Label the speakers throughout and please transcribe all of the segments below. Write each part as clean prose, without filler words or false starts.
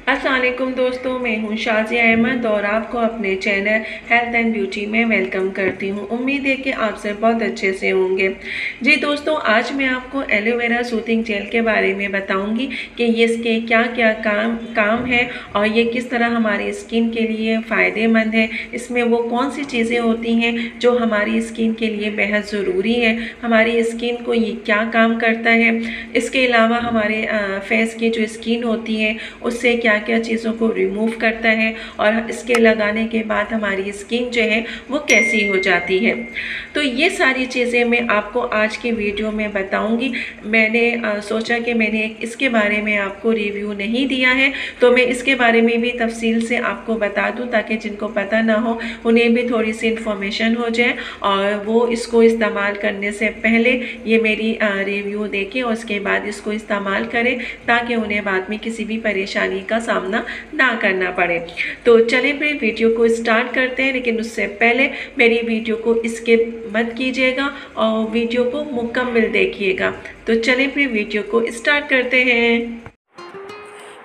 Speaker 1: अस्सलाम वालेकुम दोस्तों, मैं हूं शाज़िया अहमद और आपको अपने चैनल हेल्थ एंड ब्यूटी में वेलकम करती हूं। उम्मीद है कि आप सब बहुत अच्छे से होंगे। जी दोस्तों, आज मैं आपको एलोवेरा सूथिंग जेल के बारे में बताऊंगी कि ये इसके क्या क्या काम है और ये किस तरह हमारी स्किन के लिए फ़ायदेमंद है। इसमें वो कौन सी चीज़ें होती हैं जो हमारी स्किन के लिए बेहद ज़रूरी है, हमारी स्किन को ये क्या काम करता है। इसके अलावा हमारे फेस की जो स्किन होती है उससे क्या क्या चीज़ों को रिमूव करता है और इसके लगाने के बाद हमारी स्किन जो है वो कैसी हो जाती है। तो ये सारी चीज़ें मैं आपको आज की वीडियो में बताऊंगी। मैंने सोचा कि मैंने इसके बारे में आपको रिव्यू नहीं दिया है, तो मैं इसके बारे में भी तफसील से आपको बता दूं ताकि जिनको पता ना हो उन्हें भी थोड़ी सी इन्फॉर्मेशन हो जाए और वो इसको इस्तेमाल करने से पहले ये मेरी रिव्यू देखें और उसके बाद इसको इस्तेमाल करें ताकि उन्हें बाद में किसी भी परेशानी का सामना ना करना पड़े। तो चलिए फिर वीडियो को स्टार्ट करते हैं, लेकिन उससे पहले मेरी वीडियो को स्किप मत कीजिएगा और वीडियो को मुकम्मल देखिएगा। तो चलिए फिर वीडियो को स्टार्ट करते हैं।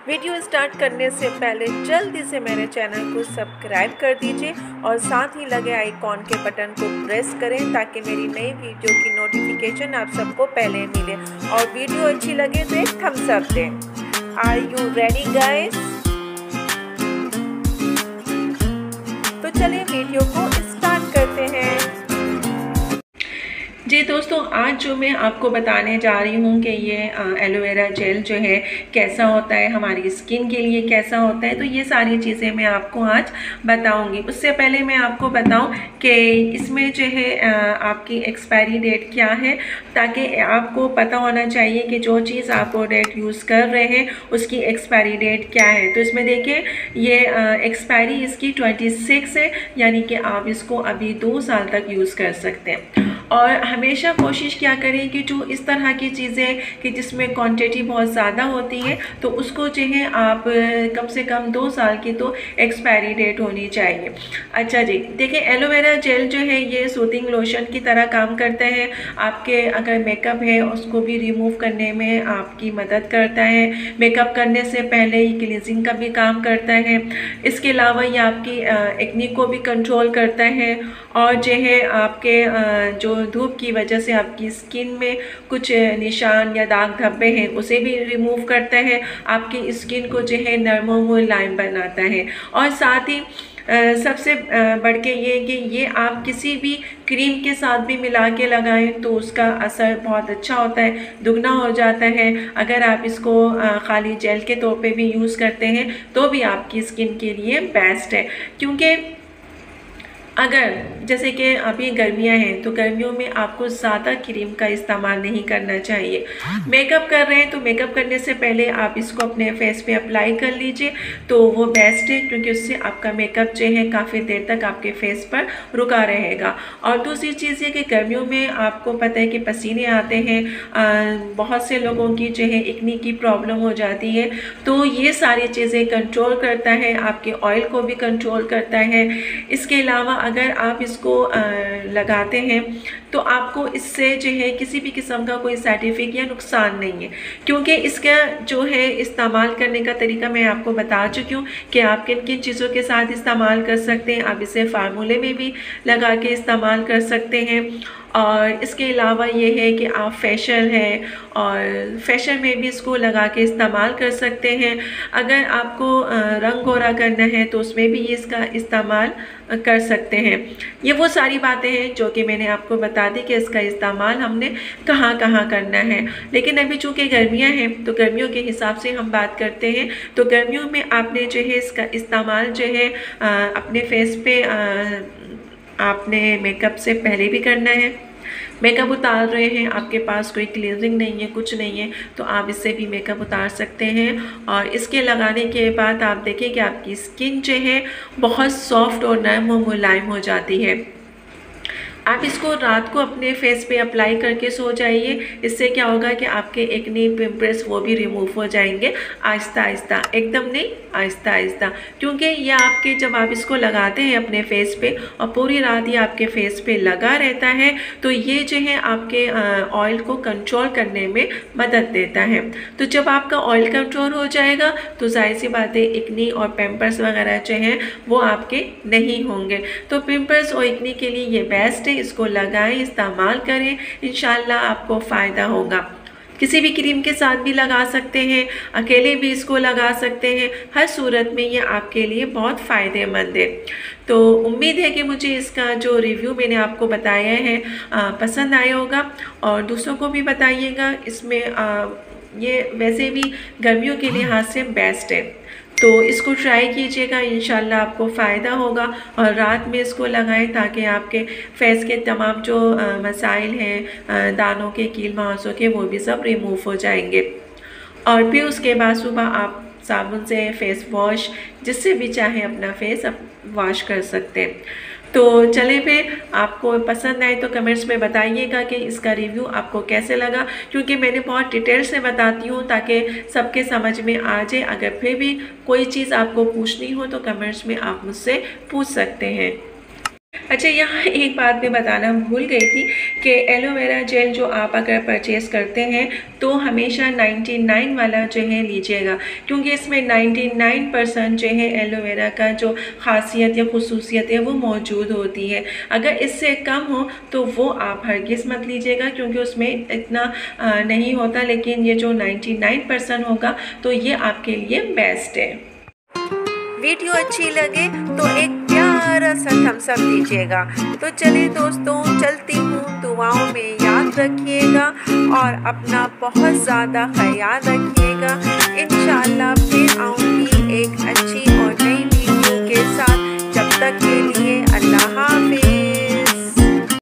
Speaker 1: वीडियो स्टार्ट करने से पहले जल्दी से मेरे चैनल को सब्सक्राइब कर दीजिए और साथ ही लगे आइकॉन के बटन को प्रेस करें ताकि मेरी नई वीडियो की नोटिफिकेशन आप सबको पहले मिले और वीडियो अच्छी लगे तो एक थम्स अप दें। Are you ready guys? तो चलिए वीडियो को स्टार्ट करते हैं। जी दोस्तों, आज जो मैं आपको बताने जा रही हूँ कि ये एलोवेरा जेल जो है कैसा होता है, हमारी स्किन के लिए कैसा होता है, तो ये सारी चीज़ें मैं आपको आज बताऊँगी। उससे पहले मैं आपको बताऊँ कि इसमें जो है आपकी एक्सपायरी डेट क्या है, ताकि आपको पता होना चाहिए कि जो चीज़ आप प्रोडक्ट यूज़ कर रहे हैं उसकी एक्सपायरी डेट क्या है। तो इसमें देखिए ये एक्सपायरी इसकी 26 है, यानी कि आप इसको अभी 2 साल तक यूज़ कर सकते हैं। और हमेशा कोशिश क्या करें कि जो इस तरह की चीज़ें कि जिसमें क्वांटिटी बहुत ज़्यादा होती है तो उसको जो है आप कम से कम 2 साल की तो एक्सपायरी डेट होनी चाहिए। अच्छा जी, देखिए एलोवेरा जेल जो है ये सूथिंग लोशन की तरह काम करता है। आपके अगर मेकअप है उसको भी रिमूव करने में आपकी मदद करता है। मेकअप करने से पहले ये क्लींजिंग का भी काम करता है। इसके अलावा ये आपकी एक्ने को भी कंट्रोल करता है और जो है आपके जो धूप की वजह से आपकी स्किन में कुछ निशान या दाग धब्बे हैं उसे भी रिमूव करता है। आपकी स्किन को जो है नरम और मुलायम बनाता है और साथ ही सबसे बढ़ के ये कि ये आप किसी भी क्रीम के साथ भी मिला के लगाएं तो उसका असर बहुत अच्छा होता है, दुगना हो जाता है। अगर आप इसको खाली जेल के तौर पे भी यूज़ करते हैं तो भी आपकी स्किन के लिए बेस्ट है। क्योंकि अगर जैसे कि अभी गर्मियां हैं तो गर्मियों में आपको ज़्यादा क्रीम का इस्तेमाल नहीं करना चाहिए। मेकअप कर रहे हैं तो मेकअप करने से पहले आप इसको अपने फेस पे अप्लाई कर लीजिए तो वो बेस्ट है, क्योंकि उससे आपका मेकअप जो है काफ़ी देर तक आपके फेस पर रुका रहेगा। और दूसरी चीज़ ये कि गर्मियों में आपको पता है कि पसीने आते हैं, बहुत से लोगों की जो है एक्ने की प्रॉब्लम हो जाती है, तो ये सारी चीज़ें कंट्रोल करता है, आपके ऑयल को भी कंट्रोल करता है। इसके अलावा अगर आप इसको लगाते हैं तो आपको इससे जो है किसी भी किस्म का कोई साइड इफ़ेक्ट या नुकसान नहीं है, क्योंकि इसका जो है इस्तेमाल करने का तरीका मैं आपको बता चुकी हूँ कि आप किन किन चीज़ों के साथ इस्तेमाल कर सकते हैं। आप इसे फार्मूले में भी लगा के इस्तेमाल कर सकते हैं और इसके अलावा ये है कि आप फेशियल है और फेशियल में भी इसको लगा के इस्तेमाल कर सकते हैं। अगर आपको रंग गोरा करना है तो उसमें भी ये इसका इस्तेमाल कर सकते हैं। ये वो सारी बातें हैं जो कि मैंने आपको बता दी कि इसका इस्तेमाल हमने कहाँ कहाँ करना है। लेकिन अभी चूँकि गर्मियाँ हैं तो गर्मियों के हिसाब से हम बात करते हैं। तो गर्मियों में आपने जो है इसका इस्तेमाल जो है अपने फेस पे आपने मेकअप से पहले भी करना है। मेकअप उतार रहे हैं, आपके पास कोई क्लींजिंग नहीं है, कुछ नहीं है, तो आप इससे भी मेकअप उतार सकते हैं। और इसके लगाने के बाद आप देखें कि आपकी स्किन जो है बहुत सॉफ्ट और नरम और मुलायम हो जाती है। आप इसको रात को अपने फेस पे अप्लाई करके सो जाइए। इससे क्या होगा कि आपके एक्ने पिंपल्स वो भी रिमूव हो जाएंगे आहिस्ता आहिस्ता, एकदम नहीं, आहिस्ता आहिस्ता। क्योंकि ये आपके जब आप इसको लगाते हैं अपने फेस पे और पूरी रात ये आपके फेस पे लगा रहता है तो ये जो है आपके ऑयल को कंट्रोल करने में मदद देता है। तो जब आपका ऑयल कंट्रोल हो जाएगा तो जाहिर सी बात है एक्ने और पिंपल्स वगैरह जो हैं वो आपके नहीं होंगे। तो पिंपल्स और एक्ने के लिए ये बेस्ट है, इसको लगाएं, इस्तेमाल करें, इंशाल्लाह आपको फ़ायदा होगा। किसी भी क्रीम के साथ भी लगा सकते हैं, अकेले भी इसको लगा सकते हैं, हर सूरत में ये आपके लिए बहुत फ़ायदेमंद है। तो उम्मीद है कि मुझे इसका जो रिव्यू मैंने आपको बताया है पसंद आया होगा और दूसरों को भी बताइएगा। इसमें ये वैसे भी गर्मियों के लिहाज से बेस्ट है, तो इसको ट्राई कीजिएगा, इंशाल्लाह आपको फ़ायदा होगा। और रात में इसको लगाएं ताकि आपके फेस के तमाम जो मसाइल हैं, दानों के, कील मुहासों के, वो भी सब रिमूव हो जाएंगे। और फिर उसके बाद सुबह आप साबुन से फेस वॉश जिससे भी चाहे अपना फेस आप वॉश कर सकते हैं। तो चले फिर, आपको पसंद आए तो कमेंट्स में बताइएगा कि इसका रिव्यू आपको कैसे लगा, क्योंकि मैंने बहुत डिटेल से बताती हूँ ताकि सबके समझ में आ जाए। अगर फिर भी कोई चीज़ आपको पूछनी हो तो कमेंट्स में आप मुझसे पूछ सकते हैं। अच्छा, यहाँ एक बात मैं बताना भूल गई थी कि एलोवेरा जेल जो आप अगर परचेज़ करते हैं तो हमेशा 99 वाला जो है लीजिएगा, क्योंकि इसमें 99% जो है एलोवेरा का जो ख़ासियत या खुसूसियत है वो मौजूद होती है। अगर इससे कम हो तो वो आप हरगिज़ मत लीजिएगा, क्योंकि उसमें इतना नहीं होता। लेकिन ये जो 99% होगा तो ये आपके लिए बेस्ट है। वीडियो अच्छी लगे तो एक प्यारा सा थम्स अप दीजिएगा। तो चलिए दोस्तों, चलती हूँ, दुआओं में याद रखिएगा और अपना बहुत ज़्यादा ख्याल रखिएगा। इंशाल्लाह फिर आऊँगी एक अच्छी और नई वीडियो के साथ। जब तक के लिए